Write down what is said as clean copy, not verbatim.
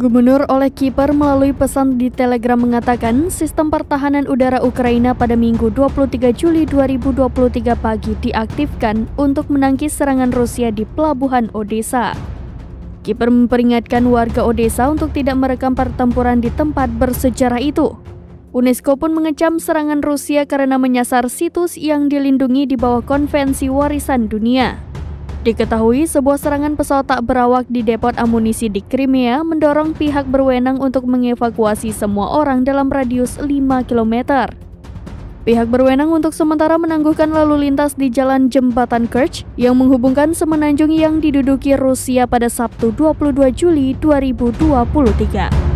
Gubernur oleh kiper melalui pesan di Telegram mengatakan sistem pertahanan udara Ukraina pada Minggu 23 Juli 2023 pagi diaktifkan untuk menangkis serangan Rusia di pelabuhan Odessa. Kiper memperingatkan warga Odessa untuk tidak merekam pertempuran di tempat bersejarah itu. UNESCO pun mengecam serangan Rusia karena menyasar situs yang dilindungi di bawah Konvensi Warisan Dunia. Diketahui sebuah serangan pesawat tak berawak di depot amunisi di Crimea mendorong pihak berwenang untuk mengevakuasi semua orang dalam radius 5 km. Pihak berwenang untuk sementara menangguhkan lalu lintas di jalan Jembatan Kerch yang menghubungkan semenanjung yang diduduki Rusia pada Sabtu 22 Juli 2023.